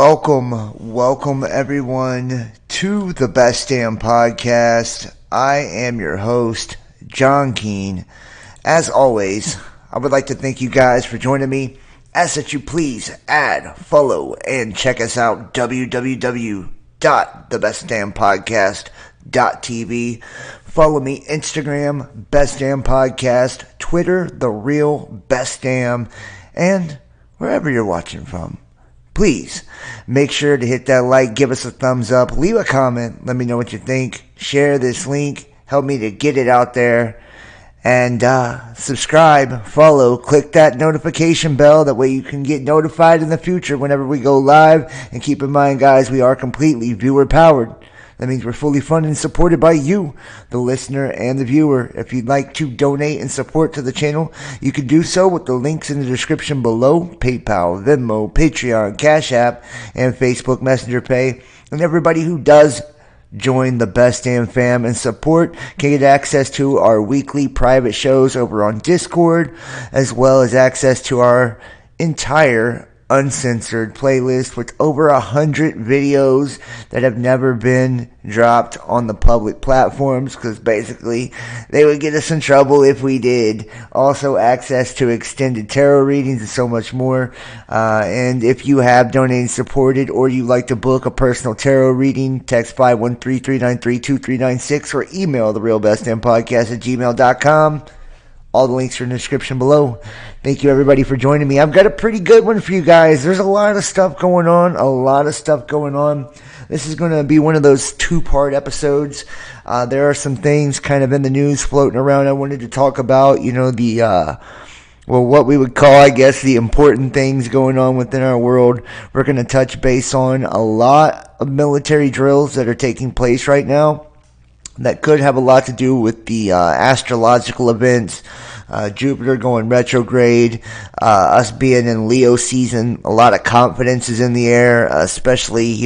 Welcome everyone to the Best Damn Podcast. I am your host, John Keene. As always, I would like to thank you guys for joining me. Ask that you please add, follow, and check us out, www.thebestdampodcast.tv. Follow me Instagram, Best Damn Podcast, Twitter, The Real Best Damn, and wherever you're watching from. Please make sure to hit that like, give us a thumbs up, leave a comment, let me know what you think, share this link, help me to get it out there, and subscribe, follow, click that notification bell, that way you can get notified in the future whenever we go live. And keep in mind, guys, we are completely viewer powered. That means we're fully funded and supported by you, the listener and the viewer. If you'd like to donate and support to the channel, you can do so with the links in the description below: PayPal, Venmo, Patreon, Cash App, and Facebook Messenger Pay. And everybody who does join the Best Damn Fam and support can get access to our weekly private shows over on Discord, as well as access to our entire uncensored playlist with over 100 videos that have never been dropped on the public platforms, because basically they would get us in trouble if we did. Also access to extended tarot readings and so much more. And if you have donated, supported, or you like to book a personal tarot reading, text 513-393-2396 or email therealbestdampodcast@gmail.com. All the links are in the description below. Thank you, everybody, for joining me. I've got a pretty good one for you guys. There's a lot of stuff going on. This is going to be one of those two-part episodes. There are some things kind of in the news floating around I wanted to talk about. You know, what we would call, I guess, the important things going on within our world. We're going to touch base on a lot of military drills that are taking place right now that could have a lot to do with the astrological events, Jupiter going retrograde, us being in Leo season. A lot of confidence is in the air, especially,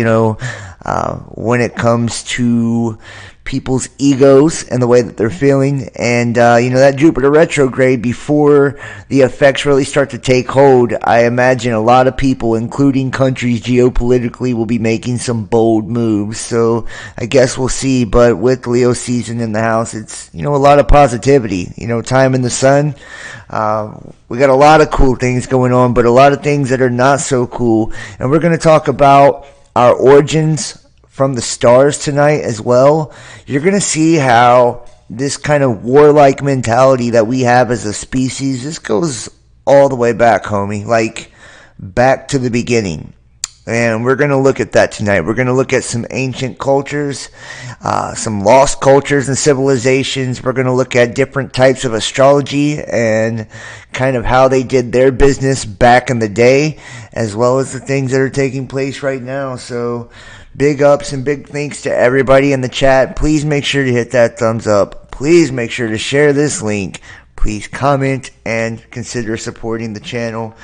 when it comes to people's egos and the way that they're feeling. And, that Jupiter retrograde, before the effects really start to take hold, I imagine a lot of people, including countries geopolitically, will be making some bold moves. So I guess we'll see. But with Leo season in the house, it's, a lot of positivity, time in the sun. We got a lot of cool things going on, but a lot of things that are not so cool. And we're going to talk about our origins from the stars tonight as well. You're going to see how this kind of warlike mentality that we have as a species, this goes all the way back, homie, like back to the beginning. And we're going to look at that tonight. We're going to look at some ancient cultures, some lost cultures and civilizations. We're going to look at different types of astrology and kind of how they did their business back in the day, as well as the things that are taking place right now. So big ups and big thanks to everybody in the chat. Please make sure to hit that thumbs up. Please make sure to share this link. Please comment and consider supporting the channel.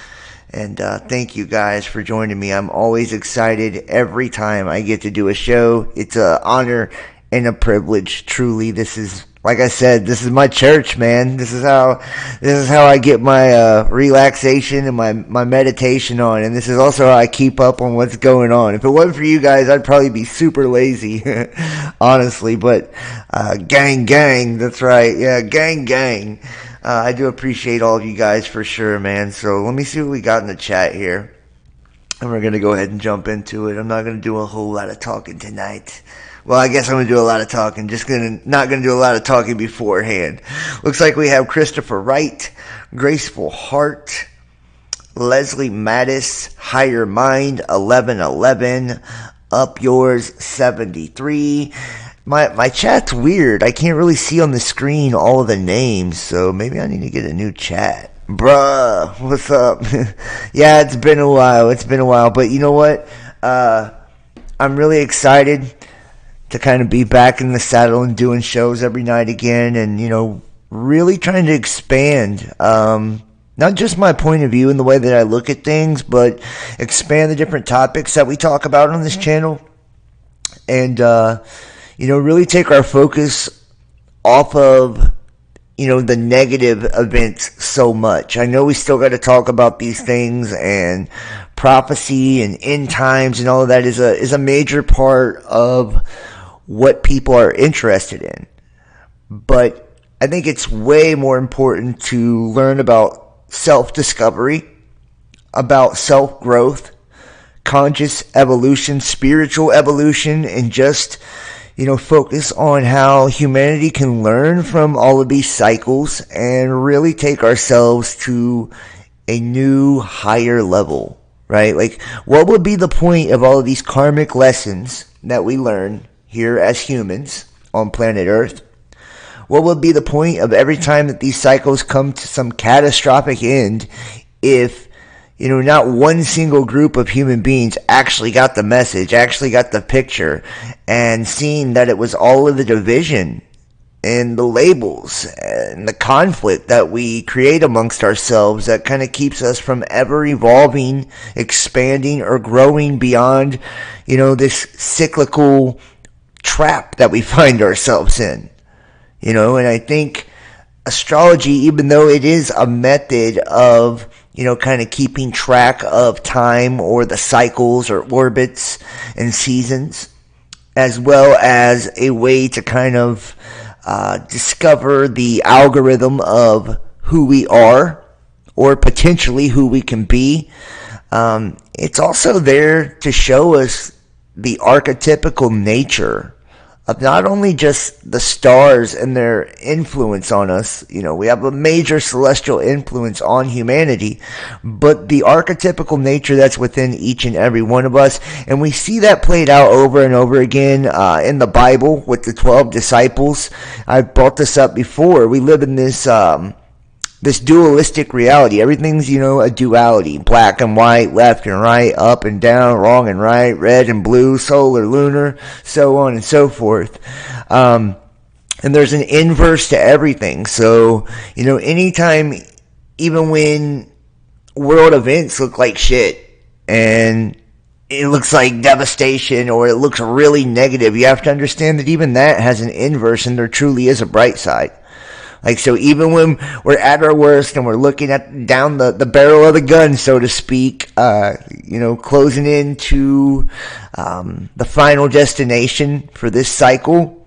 And thank you guys for joining me. I'm always excited every time I get to do a show. It's an honor and a privilege. Truly, this is, like I said, this is my church, man. This is how I get my relaxation and my meditation on. And this is also how I keep up on what's going on. If it wasn't for you guys, I'd probably be super lazy, honestly. But gang, that's right. Yeah, gang. I do appreciate all of you guys for sure, man. So let me see what we got in the chat here. And we're going to go ahead and jump into it. I'm not going to do a whole lot of talking tonight. Well, I guess I'm going to do a lot of talking. Not going to do a lot of talking beforehand. Looks like we have Christopher Wright, Graceful Heart, Leslie Mattis, Higher Mind, 1111, Up Yours, 73. My chat's weird. I can't really see on the screen all of the names, so maybe I need to get a new chat. Bruh, what's up? Yeah, it's been a while. But you know what? I'm really excited to kind of be back in the saddle and doing shows every night again, and, really trying to expand, not just my point of view and the way that I look at things, but expand the different topics that we talk about on this channel. And, really take our focus off of, the negative events so much. I know we still got to talk about these things, and prophecy and end times and all of that is a major part of what people are interested in. But I think it's way more important to learn about self-discovery, about self-growth, conscious evolution, spiritual evolution, and just, focus on how humanity can learn from all of these cycles and really take ourselves to a new, higher level, right? Like, what would be the point of all of these karmic lessons that we learn here as humans on planet Earth? What would be the point of every time that these cycles come to some catastrophic end if, not one single group of human beings actually got the message, actually got the picture, and seeing that it was all of the division and the labels and the conflict that we create amongst ourselves that kind of keeps us from ever evolving, expanding, or growing beyond, this cyclical trap that we find ourselves in. And I think astrology, even though it is a method of, kind of keeping track of time or the cycles or orbits and seasons, as well as a way to kind of discover the algorithm of who we are or potentially who we can be, it's also there to show us the archetypical nature of not only just the stars and their influence on us. We have a major celestial influence on humanity, but the archetypical nature that's within each and every one of us. And we see that played out over and over again in the Bible with the 12 disciples. I've brought this up before. We live in this dualistic reality. Everything's, a duality. Black and white, left and right, up and down, wrong and right, red and blue, solar, lunar, so on and so forth. And there's an inverse to everything. So, anytime, even when world events look like shit and it looks like devastation or it looks really negative, you have to understand that even that has an inverse, and there truly is a bright side. Like, so even when we're at our worst and we're looking down the barrel of the gun, so to speak, closing into the final destination for this cycle,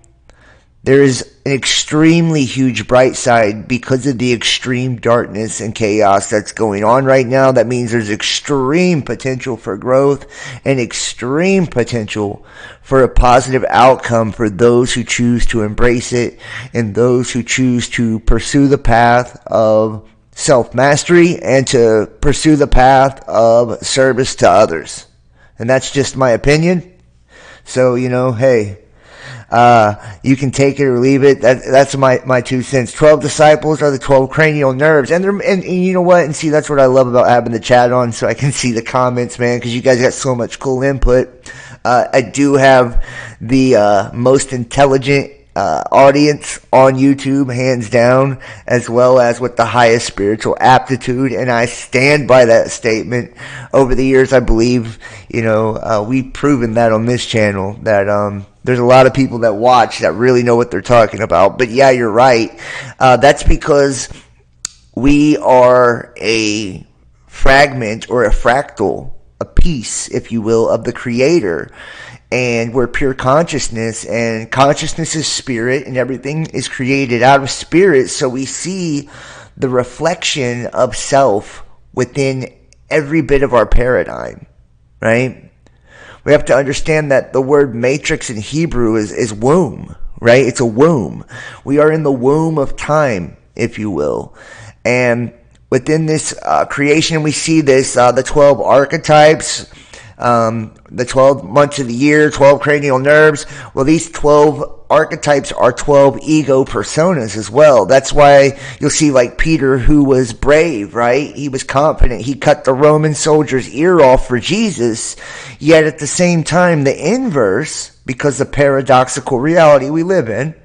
there is an extremely huge bright side because of the extreme darkness and chaos that's going on right now. That means there's extreme potential for growth and extreme potential for a positive outcome for those who choose to embrace it and those who choose to pursue the path of self-mastery and to pursue the path of service to others. And that's just my opinion. So, hey, you can take it or leave it. That's my 2 cents. 12 disciples are the 12 cranial nerves. And you know what? And see, that's what I love about having the chat on, so I can see the comments, man, because you guys got so much cool input. I do have the most intelligent audience on YouTube, hands down, as well as with the highest spiritual aptitude, and I stand by that statement. Over the years, I believe, we've proven that on this channel, that there's a lot of people that watch that really know what they're talking about. But yeah, you're right. That's because we are a fragment or a fractal, a piece, if you will, of the Creator. And we're pure consciousness, and consciousness is spirit, and everything is created out of spirit. So we see the reflection of self within every bit of our paradigm, right? We have to understand that the word matrix in Hebrew is womb, right? It's a womb. We are in the womb of time, if you will. And within this creation, we see this, the 12 archetypes, the 12 months of the year, 12 cranial nerves. Well, these 12 archetypes are 12 ego personas as well. That's why you'll see like Peter, who was brave, right? He was confident. He cut the Roman soldier's ear off for Jesus. Yet at the same time, the inverse, because the paradoxical reality we live in,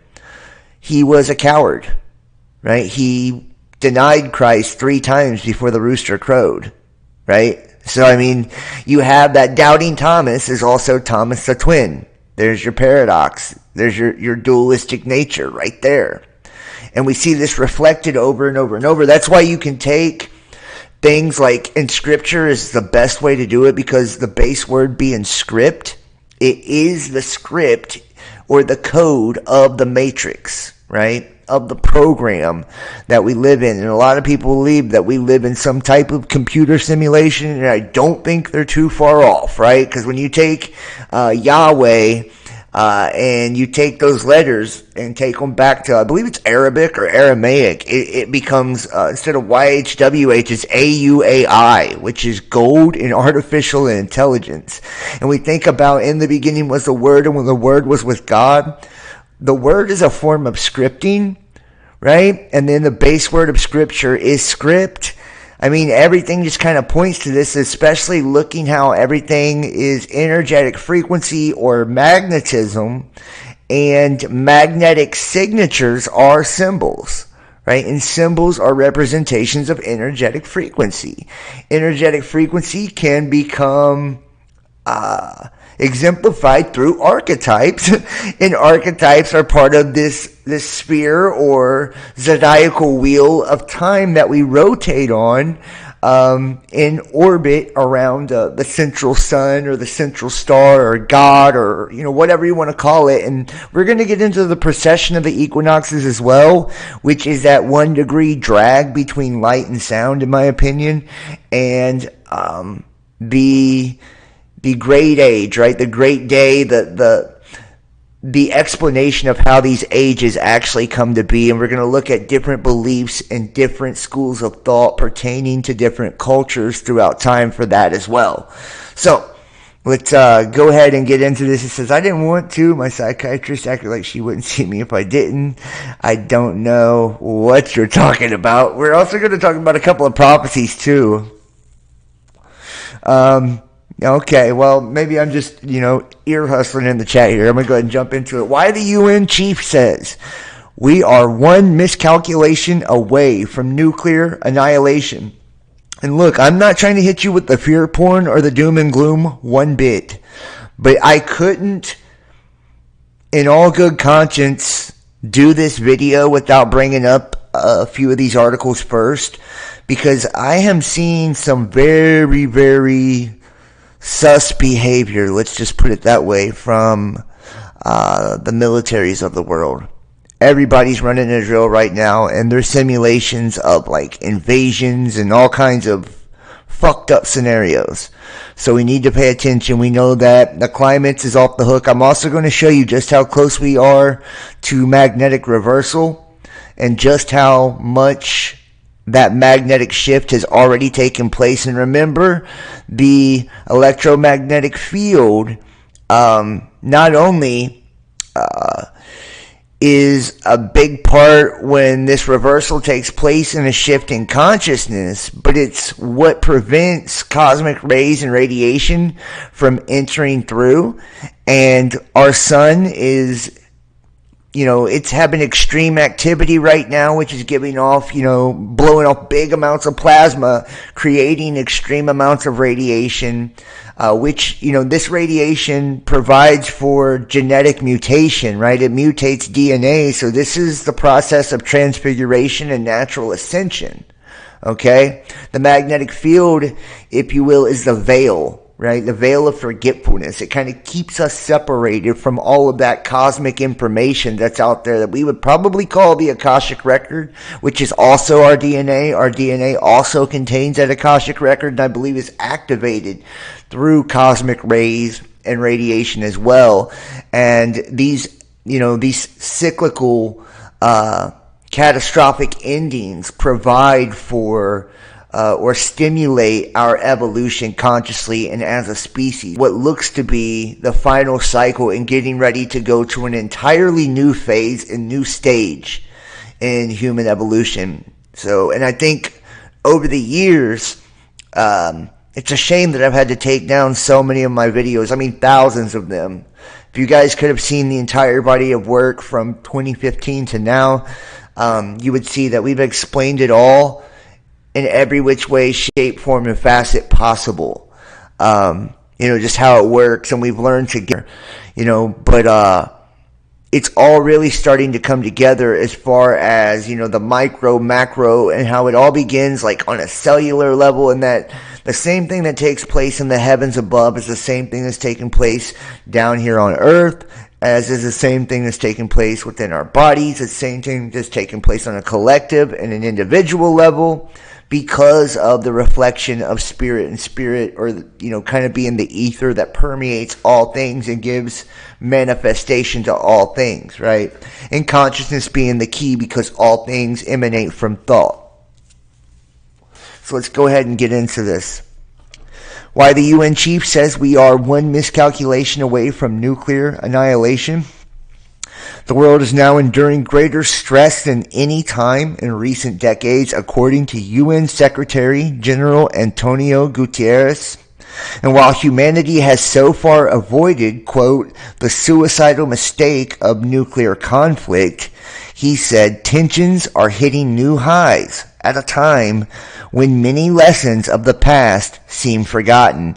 he was a coward, right? He denied Christ 3 times before the rooster crowed, right? So, I mean, you have that doubting Thomas is also Thomas the twin. There's your paradox. There's your dualistic nature right there. And we see this reflected over and over and over. That's why you can take things like in scripture is the best way to do it, because the base word being script, it is the script or the code of the matrix, right? Of the program that we live in. And a lot of people believe that we live in some type of computer simulation, and I don't think they're too far off, right? Because when you take Yahweh and you take those letters and take them back to, I believe it's Arabic or Aramaic, it becomes, instead of YHWH, it's AUAI, which is gold in artificial intelligence. And we think about in the beginning was the Word, and when the Word was with God. The word is a form of scripting, right? And then the base word of scripture is script. I mean, everything just kind of points to this, especially looking how everything is energetic frequency or magnetism, and magnetic signatures are symbols, right? And symbols are representations of energetic frequency. Energetic frequency can become exemplified through archetypes, and archetypes are part of this sphere or zodiacal wheel of time that we rotate on in orbit around the central sun or the central star or God, or whatever you want to call it. And we're going to get into the precession of the equinoxes as well, which is that 1 degree drag between light and sound, in my opinion, and the great age, right? The great day, the explanation of how these ages actually come to be. And we're going to look at different beliefs and different schools of thought pertaining to different cultures throughout time for that as well. So let's go ahead and get into this. It says, I didn't want to. My psychiatrist acted like she wouldn't see me if I didn't. I don't know what you're talking about. We're also going to talk about a couple of prophecies too. Okay, well, maybe I'm just, ear hustling in the chat here. I'm going to go ahead and jump into it. Why the UN chief says, we are one miscalculation away from nuclear annihilation. And look, I'm not trying to hit you with the fear porn or the doom and gloom one bit. But I couldn't, in all good conscience, do this video without bringing up a few of these articles first. Because I am seeing some very, very sus behavior, let's just put it that way, from the militaries of the world. Everybody's running Israel right now, and there's simulations of like invasions and all kinds of fucked up scenarios. So we need to pay attention. We know that the climate is off the hook. I'm also going to show you just how close we are to magnetic reversal, and just how much that magnetic shift has already taken place. And remember, the electromagnetic field not only is a big part when this reversal takes place in a shift in consciousness, but it's what prevents cosmic rays and radiation from entering through. And our sun is, it's having extreme activity right now, which is giving off, blowing off big amounts of plasma, creating extreme amounts of radiation, which, this radiation provides for genetic mutation, right? It mutates DNA. So this is the process of transfiguration and natural ascension. Okay? The magnetic field, if you will, is the veil. Right? The veil of forgetfulness. It kind of keeps us separated from all of that cosmic information that's out there that we would probably call the Akashic Record, which is also our DNA. Our DNA also contains that Akashic Record, and I believe is activated through cosmic rays and radiation as well. And these cyclical, catastrophic endings provide for or stimulate our evolution consciously and as a species. What looks to be the final cycle in getting ready to go to an entirely new phase and new stage in human evolution. So, and I think over the years, it's a shame that I've had to take down so many of my videos. I mean, thousands of them. If you guys could have seen the entire body of work from 2015 to now, you would see that we've explained it all in every which way, shape, form, and facet possible. Just how it works, and we've learned together, but it's all really starting to come together as far as, the micro, macro, and how it all begins like on a cellular level, and that the same thing that takes place in the heavens above is the same thing that's taking place down here on earth, as is the same thing that's taking place within our bodies. It's the same thing that's taking place on a collective and an individual level, because of the reflection of spirit, and spirit, or, kind of being the ether that permeates all things and gives manifestation to all things, right? And consciousness being the key, because all things emanate from thought. So let's go ahead and get into this. Why the UN chief says we are one miscalculation away from nuclear annihilation. The world is now enduring greater stress than any time in recent decades, according to UN Secretary General Antonio Guterres. And while humanity has so far avoided, quote, the suicidal mistake of nuclear conflict, he said tensions are hitting new highs at a time when many lessons of the past seem forgotten.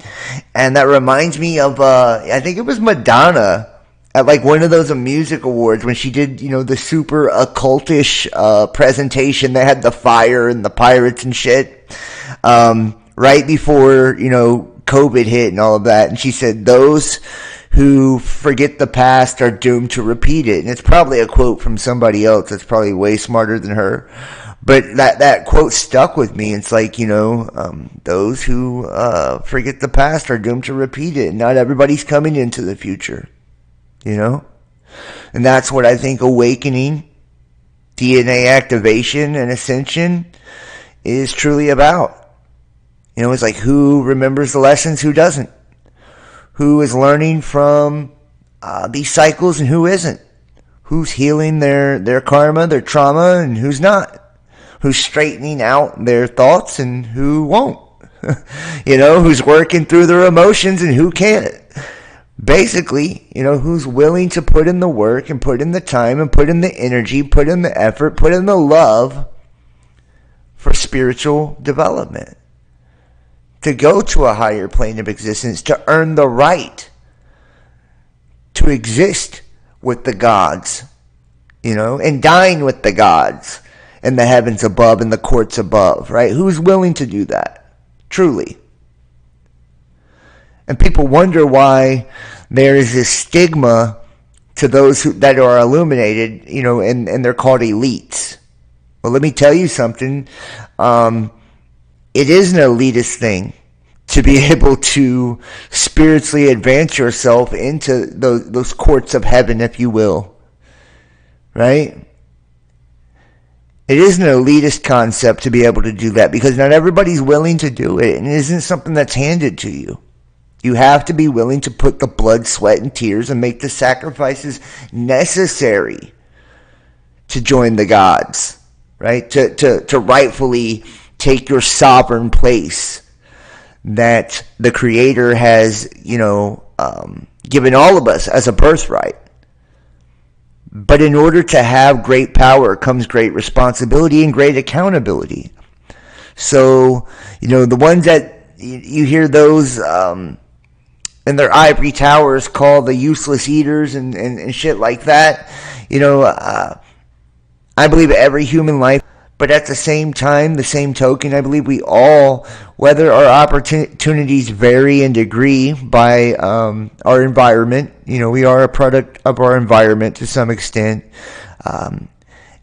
And that reminds me of, I think it was Madonna, at like one of those music awards, when she did, the super occultish presentation that had the fire and the pirates and shit, right before, COVID hit and all of that. And she said, those who forget the past are doomed to repeat it. And it's probably a quote from somebody else that's probably way smarter than her. But that quote stuck with me. It's like, those who forget the past are doomed to repeat it. Not everybody's coming into the future. And that's what I think awakening, DNA activation, and ascension is truly about. It's like, who remembers the lessons, who doesn't? Who is learning from these cycles and who isn't? Who's healing their karma, their trauma, and who's not? Who's straightening out their thoughts and who won't? Who's working through their emotions and who can't? Basically, who's willing to put in the work and put in the time and put in the energy, put in the effort, put in the love for spiritual development. To go to a higher plane of existence, to earn the right to exist with the gods, and dine with the gods in the heavens above and the courts above, right? Who's willing to do that? Truly. And people wonder why there is this stigma to those that are illuminated, and they're called elites. Well, let me tell you something. It is an elitist thing to be able to spiritually advance yourself into those courts of heaven, if you will. Right? It is an elitist concept to be able to do that, because not everybody's willing to do it, and it isn't something that's handed to you. You have to be willing to put the blood, sweat, and tears and make the sacrifices necessary to join the gods, right? To rightfully take your sovereign place that the Creator has, given all of us as a birthright. But in order to have great power comes great responsibility and great accountability. So, the ones that you hear those in their ivory towers called the useless eaters and shit like that, I believe every human life. But at the same time, the same token, I believe we all, whether our opportunities vary in degree by our environment, we are a product of our environment to some extent.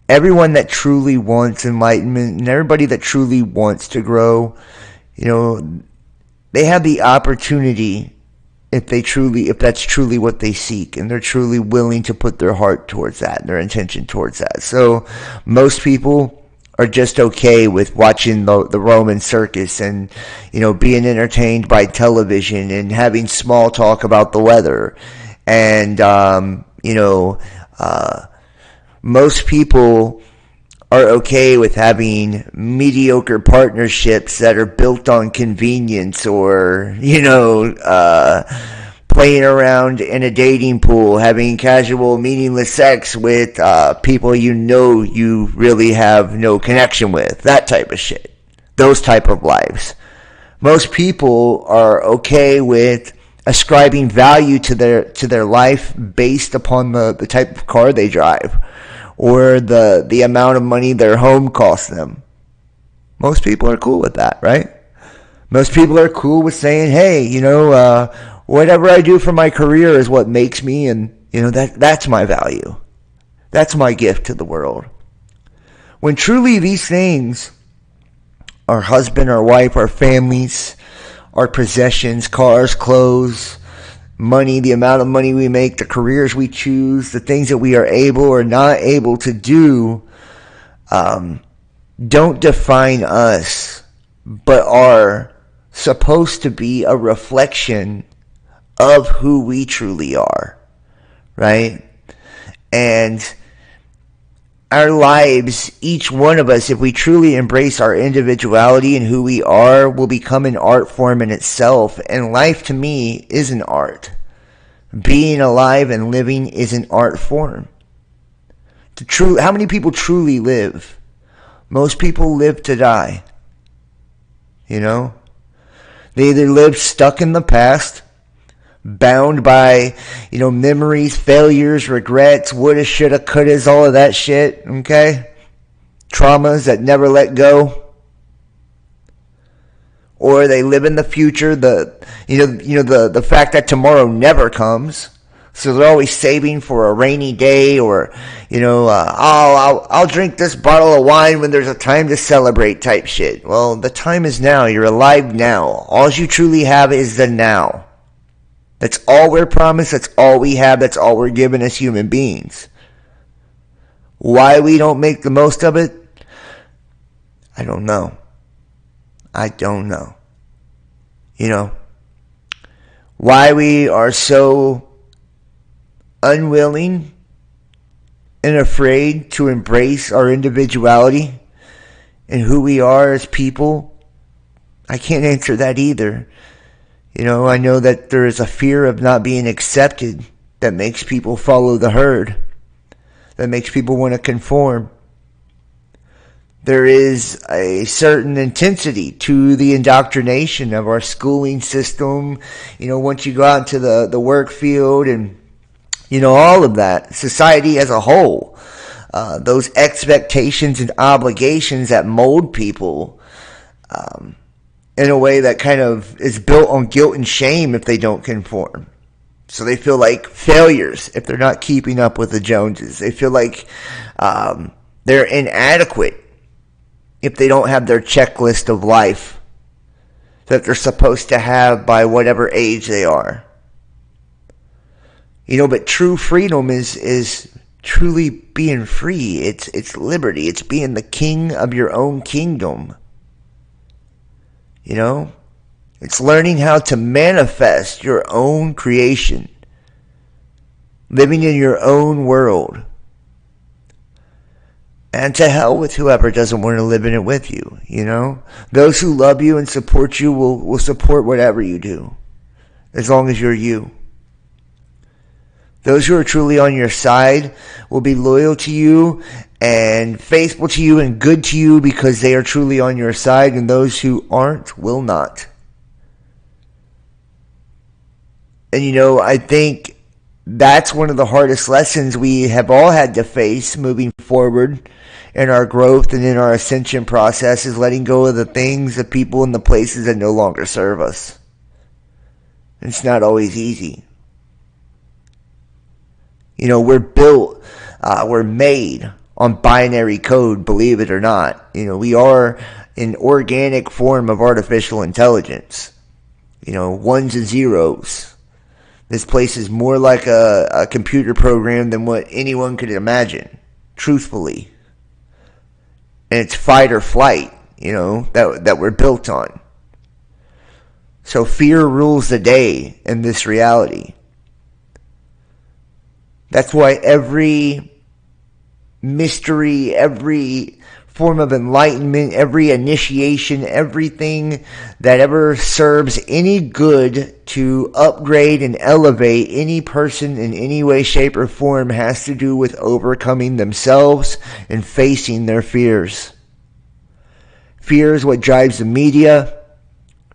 Everyone that truly wants enlightenment and everybody that truly wants to grow, they have the opportunity if that's truly what they seek, and they're truly willing to put their heart towards that and their intention towards that. So most people are just okay with watching the Roman circus and, being entertained by television and having small talk about the weather. And, most people are okay with having mediocre partnerships that are built on convenience or, playing around in a dating pool, having casual, meaningless sex with people you really have no connection with, that type of shit, those type of lives. Most people are okay with ascribing value to their life based upon the type of car they drive or the amount of money their home costs them. Most people are cool with that, right? Most people are cool with saying, hey, whatever I do for my career is what makes me, and that's my value. That's my gift to the world. When truly these things, our husband, our wife, our families, our possessions, cars, clothes, money, the amount of money we make, the careers we choose, the things that we are able or not able to do, don't define us, but are supposed to be a reflection of who we truly are, right? And our lives, each one of us, if we truly embrace our individuality and who we are, will become an art form in itself. And life, to me, is an art. Being alive and living is an art form. How many people truly live? Most people live to die. They either live stuck in the past, bound by, memories, failures, regrets, woulda, shoulda, couldas, all of that shit, okay? Traumas that never let go. Or they live in the future, the fact that tomorrow never comes. So they're always saving for a rainy day, or, I'll drink this bottle of wine when there's a time to celebrate type shit. Well, the time is now. You're alive now. All you truly have is the now. That's all we're promised. That's all we have. That's all we're given as human beings. Why we don't make the most of it? I don't know. Why we are so unwilling and afraid to embrace our individuality and who we are as people, I can't answer that either. I know that there is a fear of not being accepted that makes people follow the herd, that makes people want to conform. There is a certain intensity to the indoctrination of our schooling system. Once you go out into the work field and, all of that, society as a whole, those expectations and obligations that mold people, in a way that kind of is built on guilt and shame if they don't conform. So they feel like failures if they're not keeping up with the Joneses. They feel like they're inadequate if they don't have their checklist of life that they're supposed to have by whatever age they are. But true freedom is truly being free. It's liberty. It's being the king of your own kingdom. It's learning how to manifest your own creation, living in your own world. And to hell with whoever doesn't want to live in it with you, Those who love you and support you will support whatever you do, as long as you're you. Those who are truly on your side will be loyal to you and faithful to you and good to you because they are truly on your side, and those who aren't will not. And I think that's one of the hardest lessons we have all had to face moving forward in our growth and in our ascension process, is letting go of the things, the people, and the places that no longer serve us. It's not always easy. We're built, we're made on binary code, believe it or not. We are an organic form of artificial intelligence. Ones and zeros. This place is more like a computer program than what anyone could imagine, truthfully. And it's fight or flight, that we're built on. So fear rules the day in this reality. That's why every mystery, every form of enlightenment, every initiation, everything that ever serves any good to upgrade and elevate any person in any way, shape, or form has to do with overcoming themselves and facing their fears. Fear is what drives the media.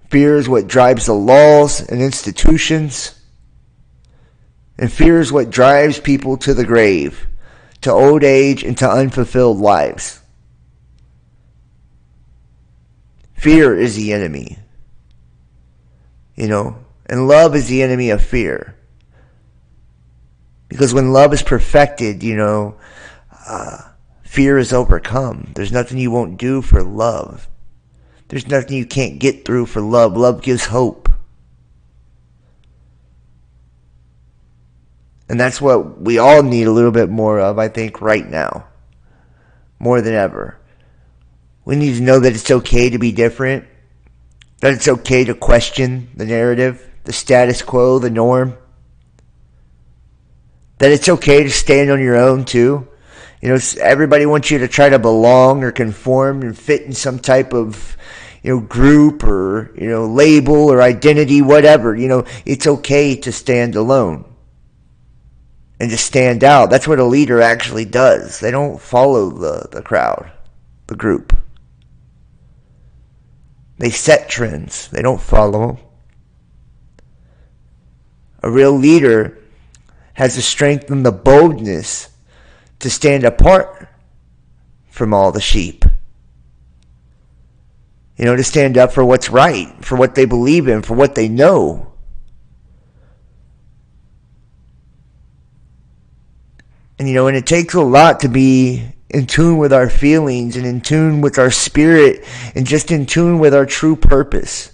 Fear is what drives the laws and institutions. And fear is what drives people to the grave, to old age, and to unfulfilled lives. Fear is the enemy. And love is the enemy of fear. Because when love is perfected, fear is overcome. There's nothing you won't do for love. There's nothing you can't get through for love. Love gives hope. And that's what we all need a little bit more of, I think, right now. More than ever. We need to know that it's okay to be different. That it's okay to question the narrative, the status quo, the norm. That it's okay to stand on your own too. Everybody wants you to try to belong or conform and fit in some type of, group or, label or identity, whatever. It's okay to stand alone and to stand out. That's what a leader actually does. They don't follow the crowd, the group. They set trends. They don't follow them. A real leader has the strength and the boldness to stand apart from all the sheep. To stand up for what's right, for what they believe in, for what they know. And it takes a lot to be in tune with our feelings and in tune with our spirit and just in tune with our true purpose.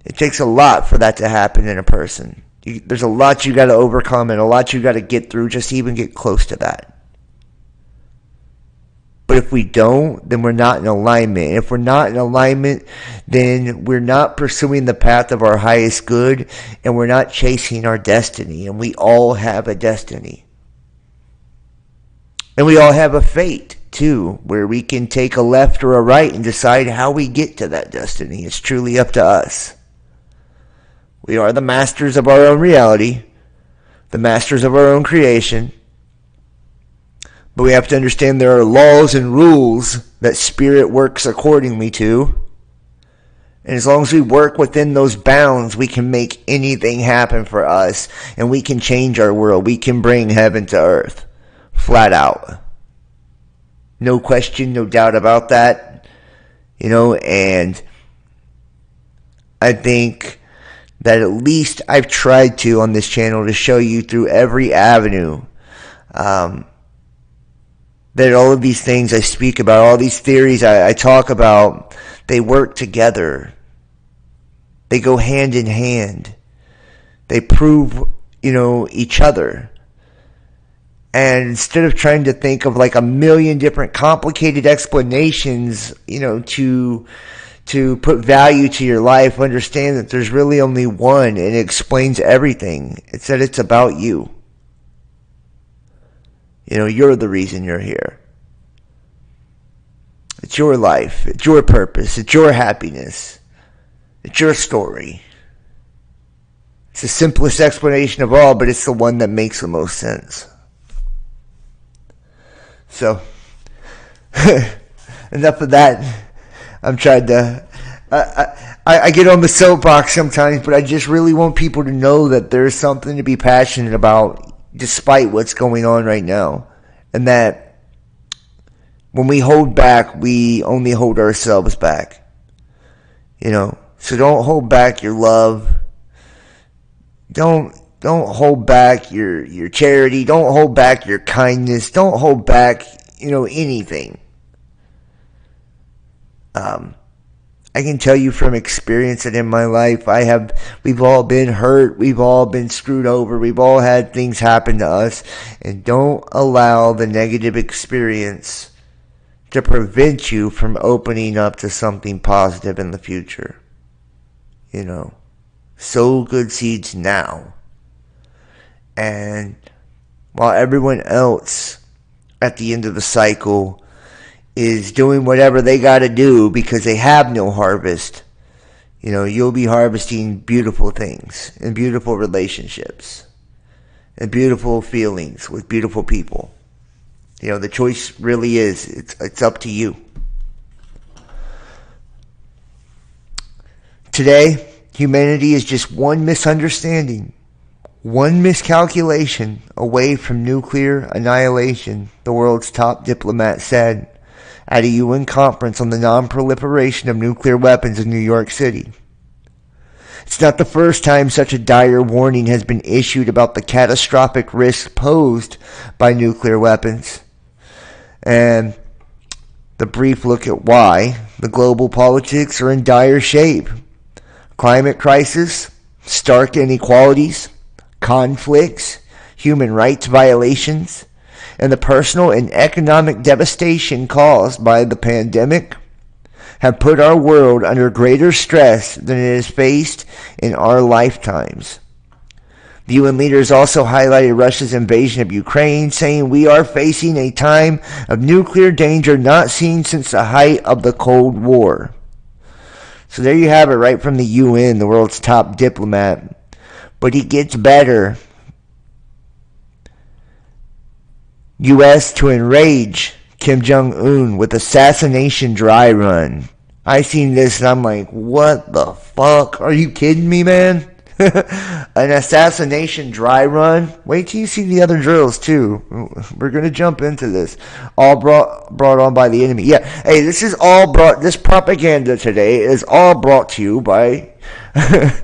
It takes a lot for that to happen in a person. There's a lot you got to overcome and a lot you got to get through just to even get close to that. But if we don't, then we're not in alignment. And if we're not in alignment, then we're not pursuing the path of our highest good and we're not chasing our destiny. And we all have a destiny. And we all have a fate, too, where we can take a left or a right and decide how we get to that destiny. It's truly up to us. We are the masters of our own reality, the masters of our own creation. But we have to understand there are laws and rules that spirit works accordingly to. And as long as we work within those bounds, we can make anything happen for us. And we can change our world. We can bring heaven to earth. Flat out. No question, no doubt about that. And I think that at least I've tried to on this channel to show you through every avenue that all of these things I speak about, all these theories I talk about, they work together. They go hand in hand. They prove, each other. And instead of trying to think of like a million different complicated explanations, to put value to your life, understand that there's really only one and it explains everything. It's that it's about you. You're the reason you're here. It's your life. It's your purpose. It's your happiness. It's your story. It's the simplest explanation of all, but it's the one that makes the most sense. So, enough of that. I'm trying to... I get on the soapbox sometimes, but I just really want people to know that there's something to be passionate about despite what's going on right now. And that when we hold back, we only hold ourselves back. So don't hold back your love. Don't hold back your charity. Don't hold back your kindness. Don't hold back, anything. I can tell you from experience that in my life, we've all been hurt, we've all been screwed over, we've all had things happen to us, and don't allow the negative experience to prevent you from opening up to something positive in the future. Sow good seeds now. And while everyone else at the end of the cycle is doing whatever they got to do because they have no harvest, you'll be harvesting beautiful things and beautiful relationships and beautiful feelings with beautiful people. The choice really is, it's up to you. Today, humanity is just one misunderstanding, one miscalculation away from nuclear annihilation, the world's top diplomat said at a UN conference on the non-proliferation of nuclear weapons in New York City. It's not the first time such a dire warning has been issued about the catastrophic risk posed by nuclear weapons. And the brief look at why the global politics are in dire shape. Climate crisis, stark inequalities, conflicts, human rights violations, and the personal and economic devastation caused by the pandemic have put our world under greater stress than it has faced in our lifetimes. The UN leaders also highlighted Russia's invasion of Ukraine, saying we are facing a time of nuclear danger not seen since the height of the Cold War. So there you have it, right from the UN, the world's top diplomat. But it gets better. U.S. to enrage Kim Jong-un with assassination dry run. I seen this and I'm like, what the fuck? Are you kidding me, man? An assassination dry run? Wait till you see the other drills too. We're going to jump into this. All brought on by the enemy. Yeah, hey, this propaganda today is all brought to you by... that's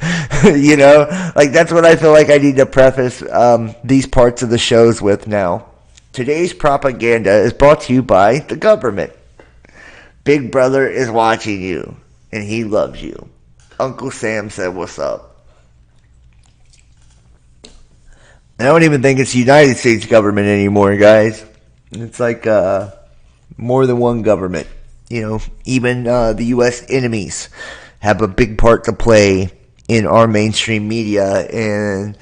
what I feel like I need to preface these parts of the shows with now. Today's propaganda is brought to you by the government. Big Brother is watching you, and he loves you. Uncle Sam said, what's up? I don't even think it's the United States government anymore, guys. It's like more than one government. Even the U.S. enemies have a big part to play in our mainstream media and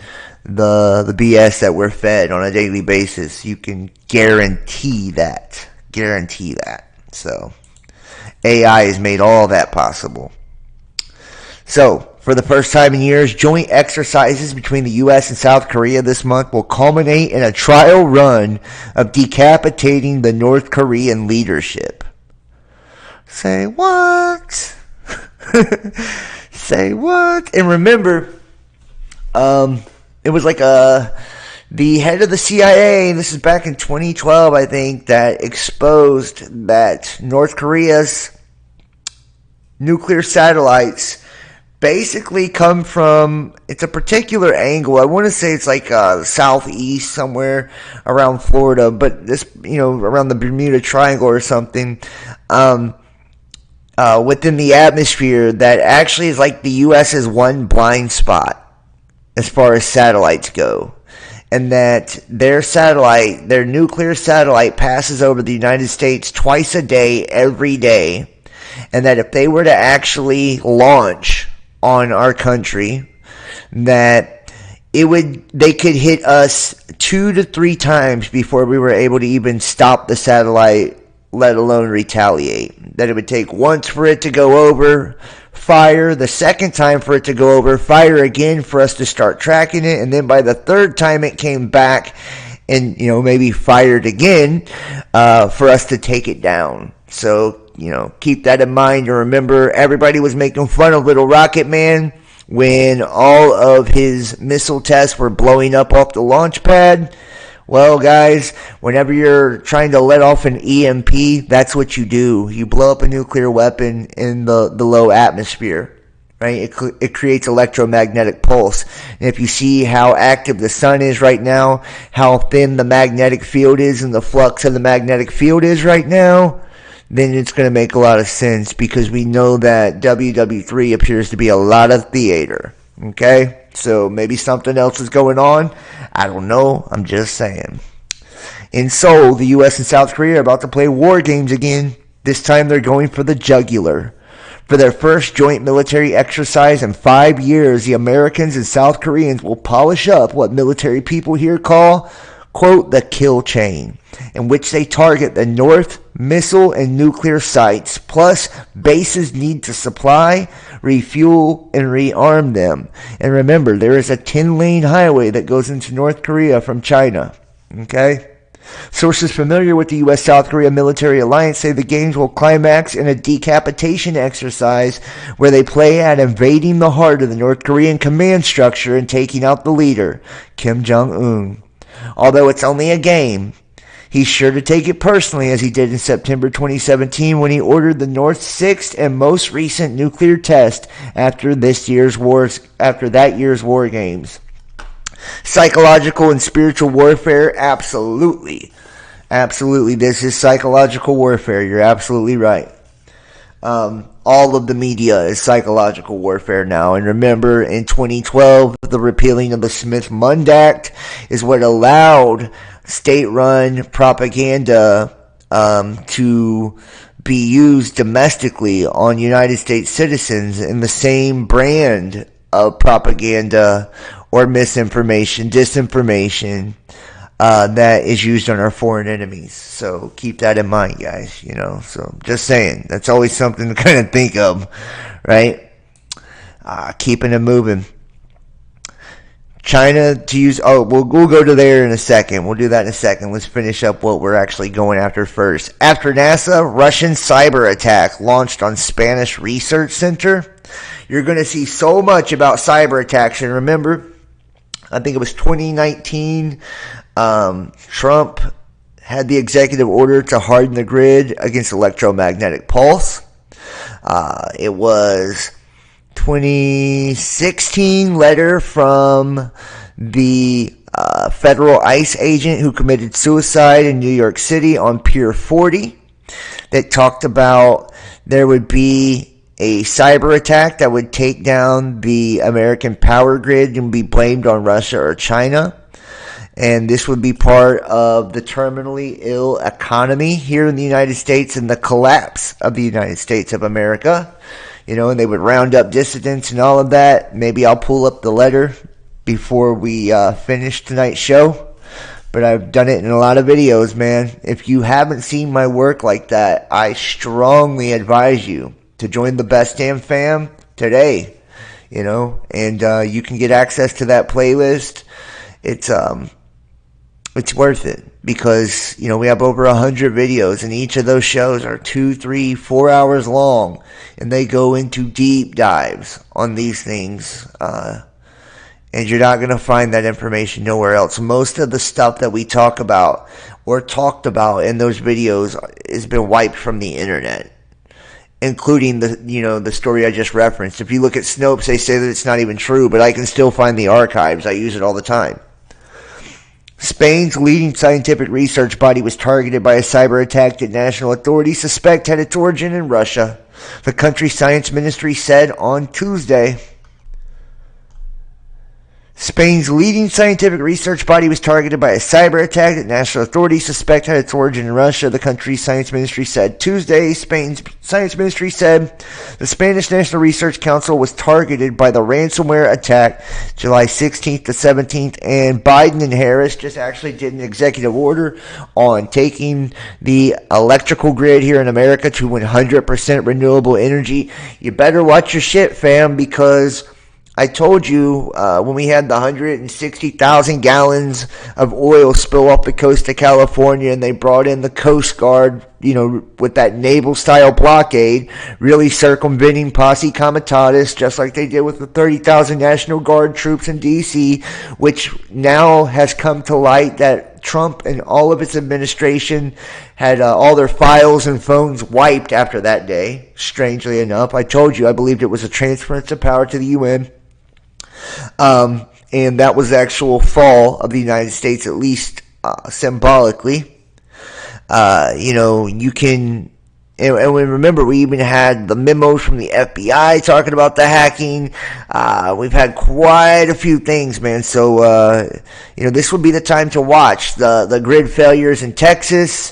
the BS that we're fed on a daily basis. You can guarantee that. So AI has made all that possible. So for the first time in years, joint exercises between the U.S. and South Korea this month will culminate in a trial run of decapitating the North Korean leadership. Say what? Say what? And remember, it was like the head of the CIA, this is back in 2012, I think, that exposed that North Korea's nuclear satellites basically come from, it's a particular angle. I want to say it's like southeast, somewhere around Florida, but this, around the Bermuda Triangle or something, within the atmosphere that actually is like the U.S.'s one blind spot as far as satellites go. And that their nuclear satellite passes over the United States twice a day, every day. And that if they were to actually launch on our country, that they could hit us 2 to 3 times before we were able to even stop the satellite, let alone retaliate. That it would take once for it to go over, fire, the second time for it to go over, fire again for us to start tracking it, and then by the third time it came back and, maybe fired again for us to take it down. So, keep that in mind. And remember, everybody was making fun of Little Rocket Man when all of his missile tests were blowing up off the launch pad. Well, guys, whenever you're trying to let off an EMP, that's what you do. You blow up a nuclear weapon in the low atmosphere, right? It creates electromagnetic pulse. And if you see how active the sun is right now, how thin the magnetic field is and the flux of the magnetic field is right now, then it's going to make a lot of sense, because we know that WW3 appears to be a lot of theater, okay? So maybe something else is going on. I don't know. I'm just saying. In Seoul, the U.S. and South Korea are about to play war games again. This time they're going for the jugular. For their first joint military exercise in 5 years, the Americans and South Koreans will polish up what military people here call, quote, the kill chain, in which they target the North missile and nuclear sites, plus bases need to supply, refuel, and rearm them. And remember, there is a 10-lane highway that goes into North Korea from China. Okay? Sources familiar with the U.S.-South Korea military alliance say the games will climax in a decapitation exercise where they play at invading the heart of the North Korean command structure and taking out the leader, Kim Jong-un. Although it's only a game, he's sure to take it personally, as he did in September 2017 when he ordered the North's sixth and most recent nuclear test after that year's war games. Psychological and spiritual warfare, absolutely. Absolutely, this is psychological warfare. You're absolutely right. All of the media is psychological warfare now. And remember, in 2012, the repealing of the Smith-Mundt Act is what allowed state-run propaganda to be used domestically on United States citizens in the same brand of propaganda or misinformation, disinformation that is used on our foreign enemies. So keep that in mind, guys. So just saying, that's always something to kind of think of, right? Keeping it moving. China to use, we'll go to there in a second. We'll do that in a second. Let's finish up what we're actually going after first. After NASA, Russian cyber attack launched on Spanish Research Center. You're going to see so much about cyber attacks. And remember, I think it was 2019, Trump had the executive order to harden the grid against electromagnetic pulse. It was 2016 letter from the federal ICE agent who committed suicide in New York City on Pier 40 that talked about there would be a cyber attack that would take down the American power grid and be blamed on Russia or China. And this would be part of the terminally ill economy here in the United States and the collapse of the United States of America. And they would round up dissidents and all of that. Maybe I'll pull up the letter before we finish tonight's show. But I've done it in a lot of videos, man. If you haven't seen my work like that, I strongly advise you to join the Best Damn Fam today. And you can get access to that playlist. It's worth it because, we have over 100 videos and each of those shows are 2, 3, 4 hours long and they go into deep dives on these things. And you're not going to find that information nowhere else. Most of the stuff that we talk about or talked about in those videos has been wiped from the internet, including the story I just referenced. If you look at Snopes, they say that it's not even true, but I can still find the archives. I use it all the time. Spain's leading scientific research body was targeted by a cyber attack that national authorities suspect had its origin in Russia, the country's science ministry said on Tuesday. Spain's leading scientific research body was targeted by a cyber attack that national authorities suspect had its origin in Russia, the country's science ministry said Tuesday. Spain's science ministry said the Spanish National Research Council was targeted by the ransomware attack July 16th to 17th, and Biden and Harris just actually did an executive order on taking the electrical grid here in America to 100% renewable energy. You better watch your shit, fam, because I told you when we had the 160,000 gallons of oil spill off the coast of California and they brought in the Coast Guard, with that naval-style blockade, really circumventing posse comitatus, just like they did with the 30,000 National Guard troops in D.C., which now has come to light that Trump and all of his administration had all their files and phones wiped after that day, strangely enough. I told you I believed it was a transference of power to the UN. And that was the actual fall of the United States, at least symbolically. You can, and remember, we even had the memos from the FBI talking about the hacking. We've had quite a few things, man. So, this would be the time to watch the grid failures in Texas.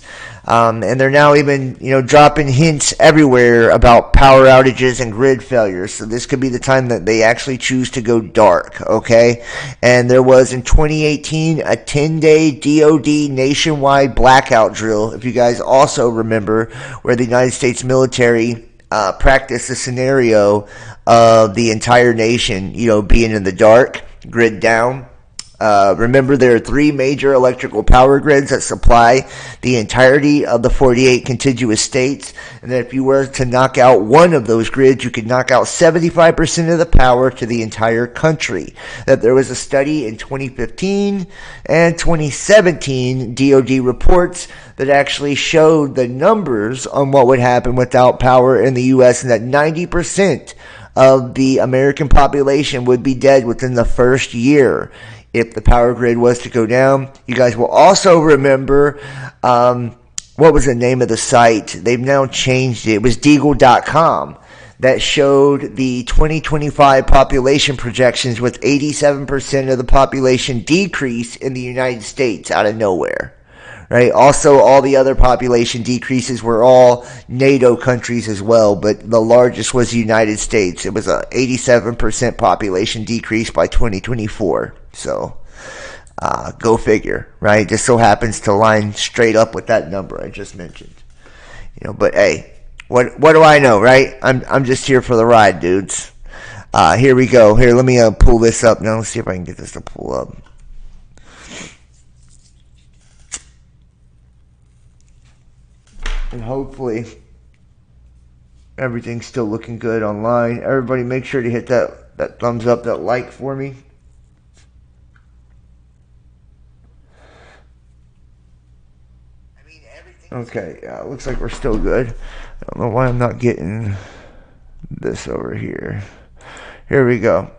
And they're now even, dropping hints everywhere about power outages and grid failures. So this could be the time that they actually choose to go dark, okay? And there was in 2018 a 10-day DOD nationwide blackout drill, if you guys also remember, where the United States military practiced the scenario of the entire nation, being in the dark, grid down. Remember, there are three major electrical power grids that supply the entirety of the 48 contiguous states, and that if you were to knock out one of those grids, you could knock out 75% of the power to the entire country. That there was a study in 2015 and 2017 DoD reports that actually showed the numbers on what would happen without power in the U.S., and that 90% of the American population would be dead within the first year if the power grid was to go down. You guys will also remember, what was the name of the site? They've now changed it. It was Deagle.com that showed the 2025 population projections with 87% of the population decrease in the United States out of nowhere. Right. Also, all the other population decreases were all NATO countries as well, but the largest was the United States. It was a 87% population decrease by 2024. So, go figure, right? Just so happens to line straight up with that number I just mentioned. But hey, what do I know, right? I'm just here for the ride, dudes. Here we go. Here, let me pull this up now. Let's see if I can get this to pull up. And hopefully everything's still looking good online. Everybody make sure to hit that thumbs up, that like for me. Okay, looks like we're still good. I don't know why I'm not getting this over here. Here we go.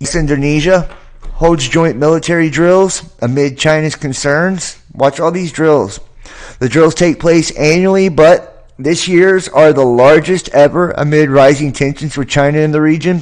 East Indonesia holds joint military drills amid China's concerns. Watch all these drills. The drills take place annually, but this year's are the largest ever amid rising tensions with China in the region.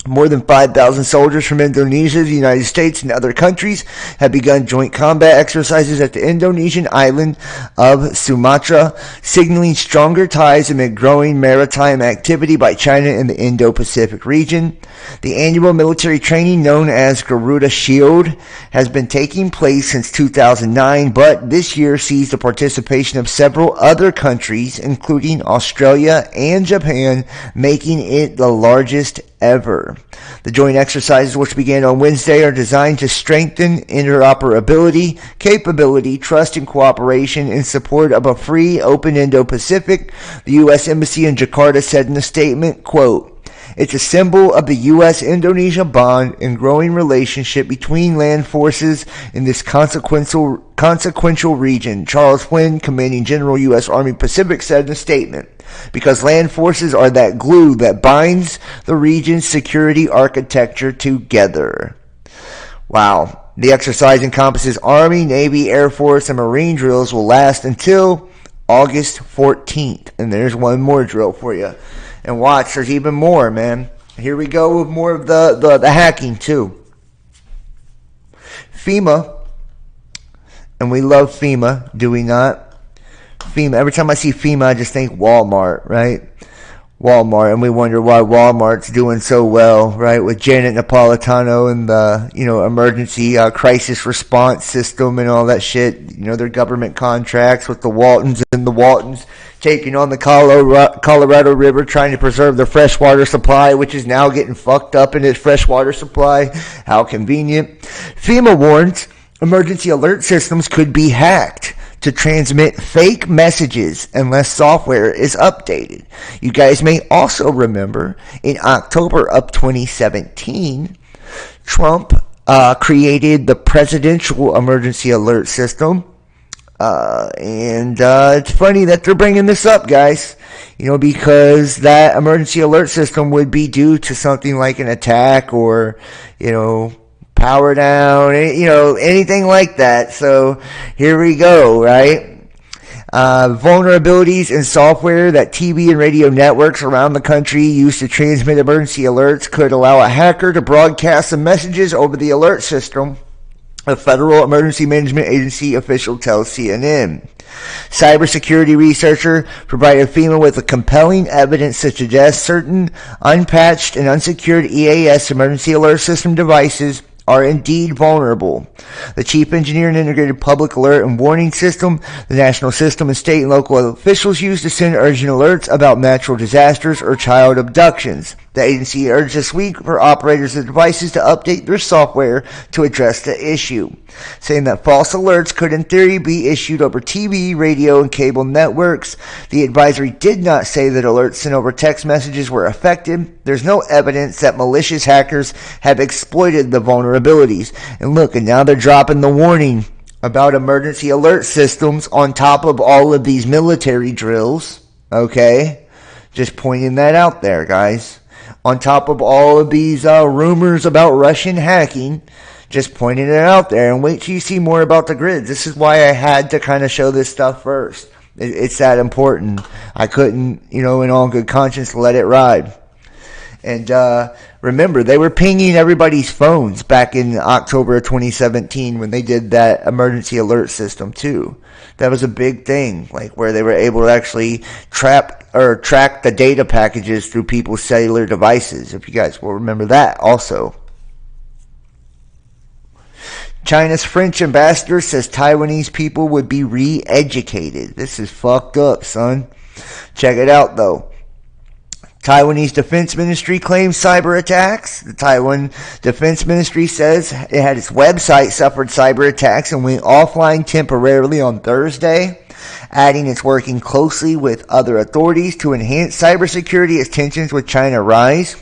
More than 5,000 soldiers from Indonesia, the United States, and other countries have begun joint combat exercises at the Indonesian island of Sumatra, signaling stronger ties amid growing maritime activity by China in the Indo-Pacific region. The annual military training, known as Garuda Shield, has been taking place since 2009, but this year sees the participation of several other countries, including Australia and Japan, making it the largest ever. The joint exercises, which began on Wednesday, are designed to strengthen interoperability, capability, trust, and cooperation in support of a free, open Indo-Pacific. The U.S. Embassy in Jakarta said in a statement, quote, "It's a symbol of the U.S.-Indonesia bond and growing relationship between land forces in this consequential region," Charles Flynn, Commanding General, U.S. Army Pacific, said in a statement. "Because land forces are that glue that binds the region's security architecture together." Wow. The exercise encompasses Army, Navy, Air Force, and Marine drills will last until August 14th. And there's one more drill for you. And watch, there's even more, man. Here we go with more of the hacking, too. FEMA, and we love FEMA, do we not? FEMA, every time I see FEMA, I just think Walmart, right? Walmart, and we wonder why Walmart's doing so well, right? With Janet Napolitano and the, emergency crisis response system and all that shit. Their government contracts with the Waltons and the Waltons taking on the Colorado River, trying to preserve the freshwater supply, which is now getting fucked up in its freshwater supply. How convenient. FEMA warns emergency alert systems could be hacked to transmit fake messages unless software is updated. You guys may also remember in October of 2017, Trump created the Presidential Emergency Alert System. And it's funny that they're bringing this up, guys, because that emergency alert system would be due to something like an attack or, power down, anything like that. So here we go, right? Vulnerabilities in software that TV and radio networks around the country use to transmit emergency alerts could allow a hacker to broadcast the messages over the alert system, a Federal Emergency Management Agency official tells CNN. Cybersecurity researcher provided FEMA with a compelling evidence to suggest certain unpatched and unsecured EAS emergency alert system devices are indeed vulnerable. The chief engineer and integrated public alert and warning system, the national system and state and local officials use to send urgent alerts about natural disasters or child abductions. The agency urged this week for operators of devices to update their software to address the issue, saying that false alerts could in theory be issued over TV, radio, and cable networks. The advisory did not say that alerts sent over text messages were affected. There's no evidence that malicious hackers have exploited the vulnerabilities. And look, and now they're dropping the warning about emergency alert systems on top of all of these military drills. Okay? Just pointing that out there, guys. On top of all of these rumors about Russian hacking, just pointing it out there, and wait till you see more about the grids. This is why I had to kind of show this stuff first. It's that important. I couldn't, in all good conscience, let it ride. And remember, they were pinging everybody's phones back in October of 2017 when they did that emergency alert system too. That was a big thing, like where they were able to actually track the data packages through people's cellular devices. If you guys will remember that also. China's French ambassador says Taiwanese people would be re-educated. This is fucked up, son. Check it out, though. Taiwanese Defense Ministry claims cyber attacks. The Taiwan Defense Ministry says it had its website suffered cyber attacks and went offline temporarily on Thursday, adding it's working closely with other authorities to enhance cybersecurity as tensions with China rise.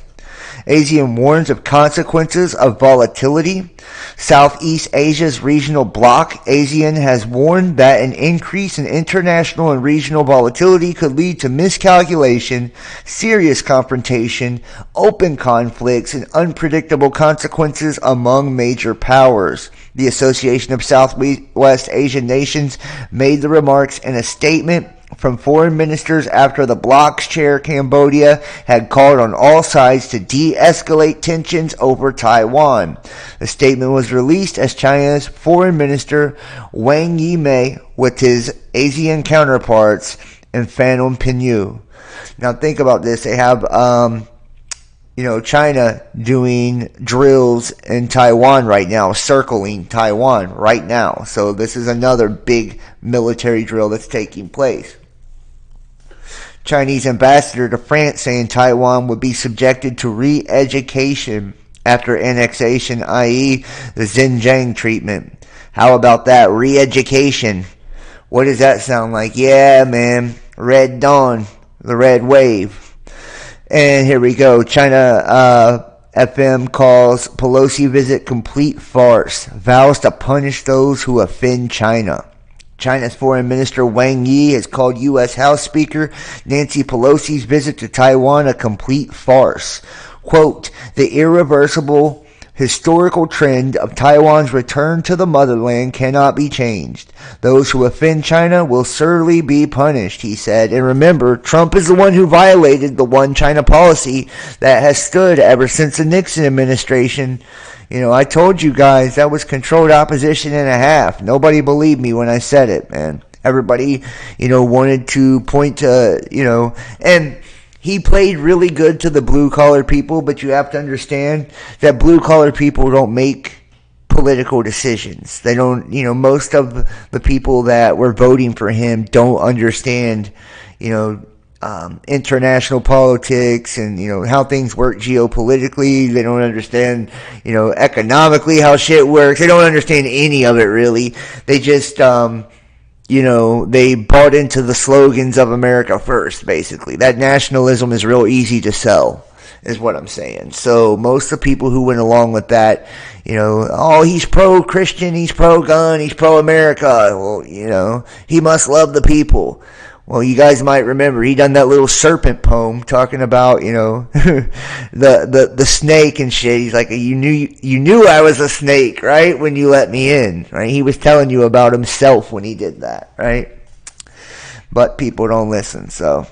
ASEAN warns of consequences of volatility. Southeast Asia's regional bloc, ASEAN, has warned that an increase in international and regional volatility could lead to miscalculation, serious confrontation, open conflicts, and unpredictable consequences among major powers. The Association of Southwest Asian Nations made the remarks in a statement from foreign ministers after the bloc's chair, Cambodia, had called on all sides to de-escalate tensions over Taiwan. The statement was released as China's foreign minister Wang Yi with his ASEAN counterparts in Phnom Penh. Now think about this. They have China doing drills in Taiwan right now, circling Taiwan right now. So this is another big military drill that's taking place. Chinese ambassador to France saying Taiwan would be subjected to re-education after annexation, i.e. the Xinjiang treatment. How about that? Re-education. What does that sound like? Yeah, man. Red Dawn. The red wave. And here we go. China FM calls Pelosi visit complete farce. Vows to punish those who offend China. China's Foreign Minister Wang Yi has called U.S. House Speaker Nancy Pelosi's visit to Taiwan a complete farce. Quote, the irreversible historical trend of Taiwan's return to the motherland cannot be changed. Those who offend China will certainly be punished, he said. And remember, Trump is the one who violated the one China policy that has stood ever since the Nixon administration. I told you guys that was controlled opposition and a half. Nobody believed me when I said it, man. Everybody, wanted to point to, and he played really good to the blue-collar people, but you have to understand that blue-collar people don't make political decisions. They don't, most of the people that were voting for him don't understand, international politics and, how things work geopolitically. They don't understand, economically how shit works. They don't understand any of it, really. They just, they bought into the slogans of America first, basically. That nationalism is real easy to sell, is what I'm saying. So most of the people who went along with that, he's pro-Christian, he's pro-gun, he's pro-America. Well, he must love the people. Well, you guys might remember he done that little serpent poem talking about, the snake and shit. He's like, you knew I was a snake, right? When you let me in, right? He was telling you about himself when he did that, right? But people don't listen, so.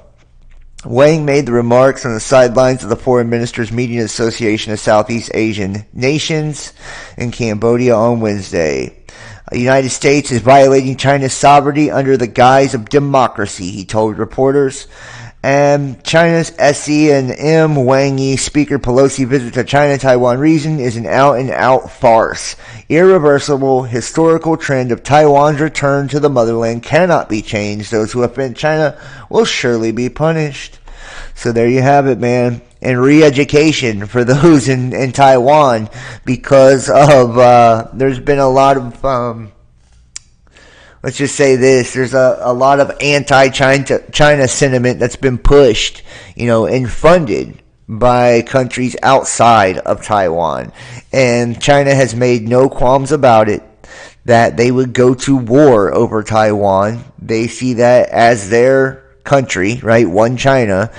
Wang made the remarks on the sidelines of the Foreign Ministers Meeting Association of Southeast Asian Nations in Cambodia on Wednesday. The United States is violating China's sovereignty under the guise of democracy, he told reporters. And China's SC&M Wang Yi Speaker Pelosi visit to China-Taiwan region is an out-and-out farce. Irreversible historical trend of Taiwan's return to the motherland cannot be changed. Those who offend China will surely be punished. So there you have it, man. And re-education for those in Taiwan, because of there's been a lot of let's just say this, there's a lot of anti-China sentiment that's been pushed, and funded by countries outside of Taiwan. And China has made no qualms about it, that they would go to war over Taiwan. They see that as their country, right? One China.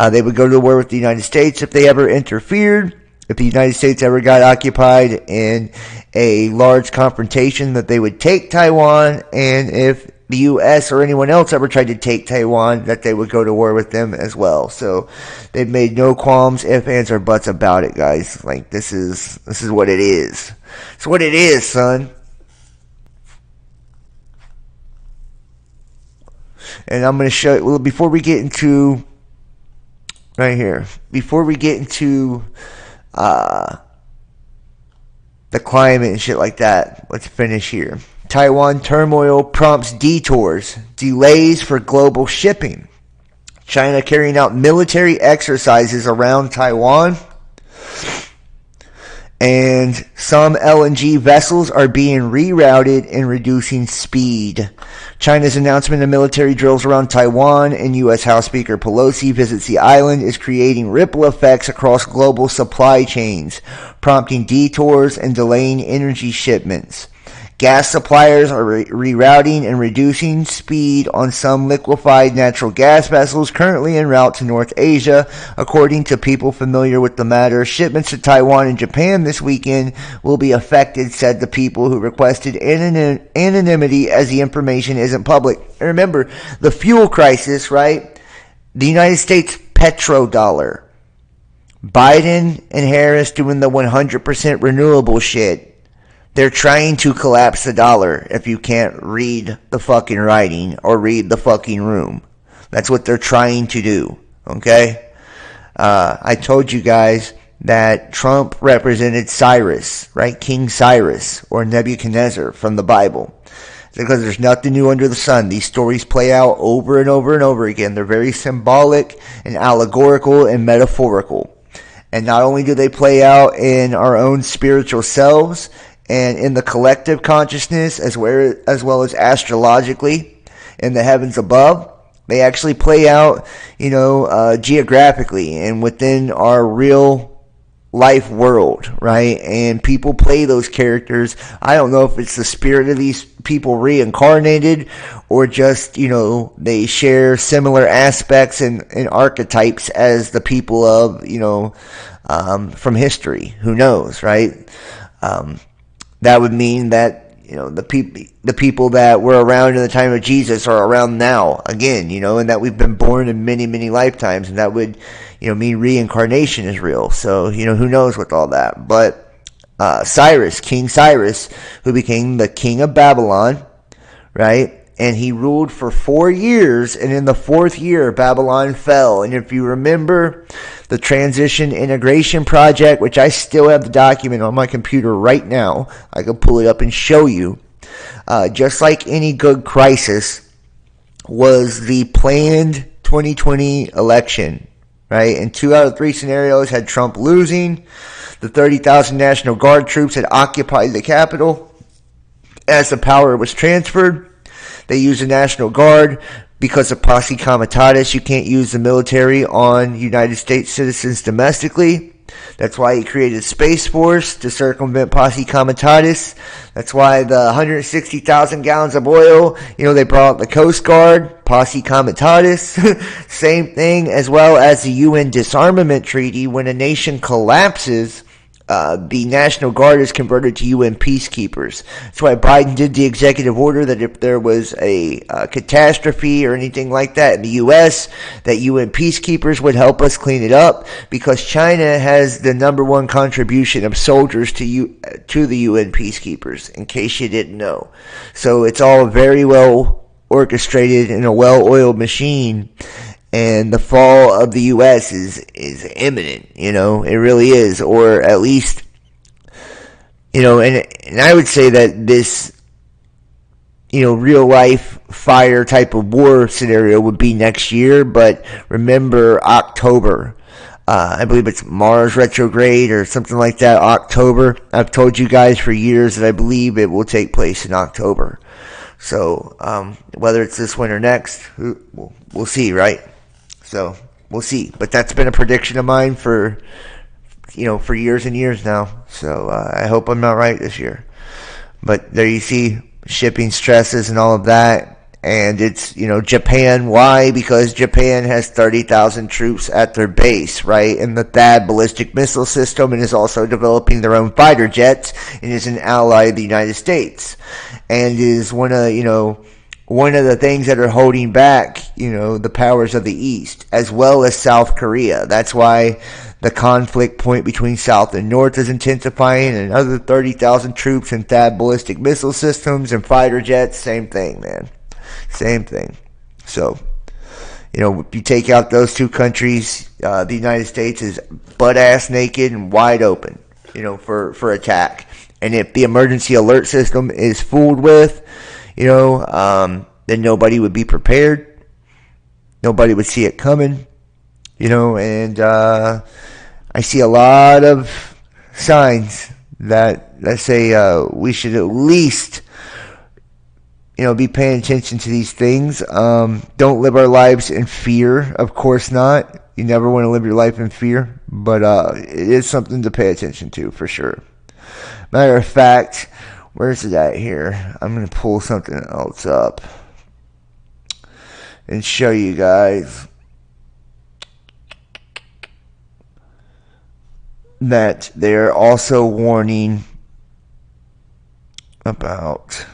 They would go to war with the United States if they ever interfered. If the United States ever got occupied in a large confrontation, that they would take Taiwan, and if the U.S. or anyone else ever tried to take Taiwan, that they would go to war with them as well. So they've made no qualms, ifs, ands, or buts about it, guys. Like, this is what it is. It's what it is, son. And I'm going to show you, well, before we get into the climate and shit like that, let's finish here. Taiwan turmoil prompts detours, delays for global shipping. China carrying out military exercises around Taiwan. And some LNG vessels are being rerouted and reducing speed. China's announcement of military drills around Taiwan and U.S. House Speaker Pelosi visits the island is creating ripple effects across global supply chains, prompting detours and delaying energy shipments. Gas suppliers are rerouting and reducing speed on some liquefied natural gas vessels currently en route to North Asia. According to people familiar with the matter, shipments to Taiwan and Japan this weekend will be affected, said the people who requested anonymity as the information isn't public. And remember, the fuel crisis, right? The United States petrodollar. Biden and Harris doing the 100% renewable shit. They're trying to collapse the dollar if you can't read the fucking writing or read the fucking room. That's what they're trying to do, okay? I told you guys that Trump represented Cyrus, right? King Cyrus or Nebuchadnezzar from the Bible. Because there's nothing new under the sun. These stories play out over and over and over again. They're very symbolic and allegorical and metaphorical. And not only do they play out in our own spiritual selves and in the collective consciousness, as well as astrologically in the heavens above, they actually play out, geographically and within our real life world, right? And people play those characters. I don't know if it's the spirit of these people reincarnated or just, they share similar aspects and archetypes as the people of, from history. Who knows, right? That would mean that, the people that were around in the time of Jesus are around now again, and that we've been born in many, many lifetimes, and that would, mean reincarnation is real. So, who knows with all that. But King Cyrus, who became the king of Babylon, right? And he ruled for 4 years, and in the 4th year, Babylon fell. And if you remember the Transition Integration Project, which I still have the document on my computer right now, I can pull it up and show you. Just like any good crisis, was the planned 2020 election, right? And 2 out of 3 scenarios had Trump losing. The 30,000 National Guard troops had occupied the Capitol. As the power was transferred, they used the National Guard because of posse comitatus. You can't use the military on United States citizens domestically. That's why he created Space Force to circumvent posse comitatus. That's why the 160,000 gallons of oil, they brought the Coast Guard, posse comitatus. Same thing, as well as the UN Disarmament Treaty. When a nation collapses, the National Guard is converted to UN peacekeepers. That's why Biden did the executive order that if there was a catastrophe or anything like that in the U.S., that UN peacekeepers would help us clean it up, because China has the #1 contribution of soldiers to the UN peacekeepers, in case you didn't know. So it's all very well orchestrated in a well-oiled machine. And the fall of the U.S. is imminent, you know, it really is. Or at least, you know, and I would say that this, you know, real life fire type of war scenario would be next year. But remember October. I believe it's Mars retrograde or something like that, October. I've told you guys for years that I believe it will take place in October. So whether it's this one or next, we'll see, right? So we'll see. But that's been a prediction of mine for, you know, for years and years now. So I hope I'm not right this year. But there you see shipping stresses and all of that. And it's, you know, Japan. Why? Because Japan has 30,000 troops at their base, right? In the THAAD ballistic missile system, and is also developing their own fighter jets, and is an ally of the United States. And is one of the things that are holding back, you know, the powers of the East, as well as South Korea. That's why the conflict point between South and North is intensifying, and another 30,000 troops in THAAD ballistic missile systems and fighter jets, same thing, man. Same thing. So, you know, if you take out those two countries, the United States is butt-ass naked and wide open, you know, for attack. And if the emergency alert system is fooled with, you know, then nobody would be prepared. Nobody would see it coming, you know, and I see a lot of signs that say we should at least, you know, be paying attention to these things. Don't live our lives in fear. Of course not. You never want to live your life in fear. But it is something to pay attention to, for sure. Matter of fact, where's it at here? I'm going to pull something else up and show you guys that they're also warning about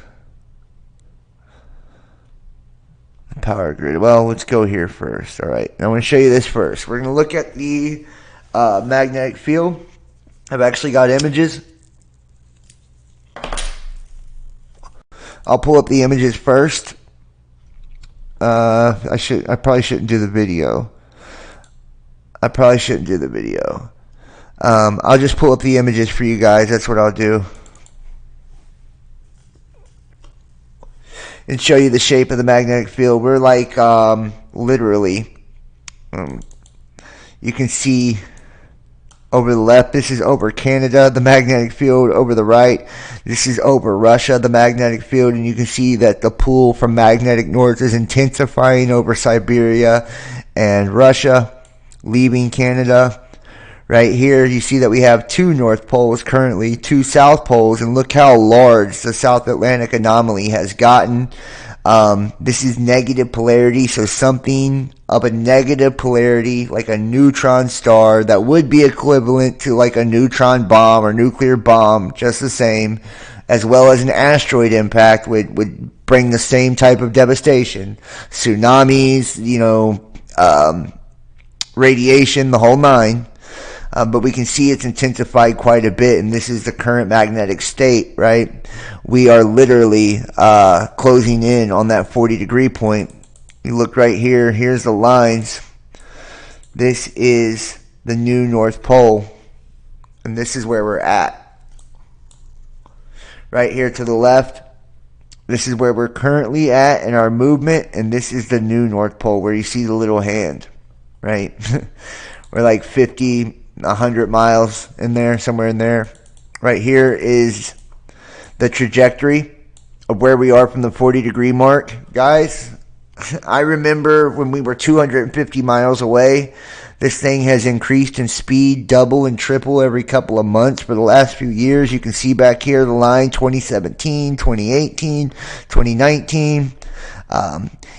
power grid. Well, let's go here first. All right, I want to show you this first. We're going to look at the magnetic field. I've actually got images. I'll pull up the images first. I probably shouldn't do the video. I'll just pull up the images for you guys. That's what I'll do. And show you the shape of the magnetic field. We're like, literally, you can see over the left, this is over Canada, the magnetic field. Over the right, this is over Russia, the magnetic field. And you can see that the pull from magnetic north is intensifying over Siberia and Russia, leaving Canada. Right here, you see that we have two North Poles currently, two South Poles, and look how large the South Atlantic anomaly has gotten. This is negative polarity, so something of a negative polarity, like a neutron star, that would be equivalent to like a neutron bomb or nuclear bomb, just the same, as well as an asteroid impact would bring the same type of devastation. Tsunamis, you know, radiation, the whole nine. But we can see it's intensified quite a bit, and this is the current magnetic state, right? We are literally closing in on that 40-degree point. You look right here. Here's the lines. This is the new North Pole, and this is where we're at. Right here to the left, this is where we're currently at in our movement, and this is the new North Pole where you see the little hand, right? We're like 50, 100 miles in there, somewhere in there. Right here is the trajectory of where we are from the 40-degree mark. Guys, I remember when we were 250 miles away. This thing has increased in speed, double and triple every couple of months for the last few years. You can see back here the line 2017, 2018, 2019.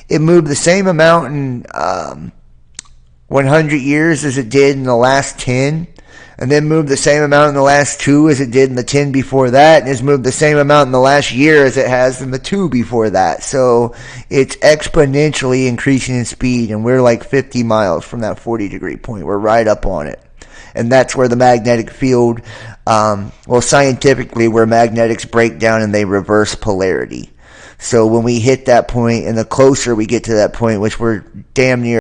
It moved the same amount in 100 years as it did in the last 10, and then moved the same amount in the last 2 as it did in the 10 before that, and has moved the same amount in the last year as it has in the 2 before that. So it's exponentially increasing in speed, and we're like 50 miles from that 40-degree point. We're right up on it. And that's where the magnetic field, well, scientifically, where magnetics break down and they reverse polarity. So when we hit that point, and the closer we get to that point, which we're damn near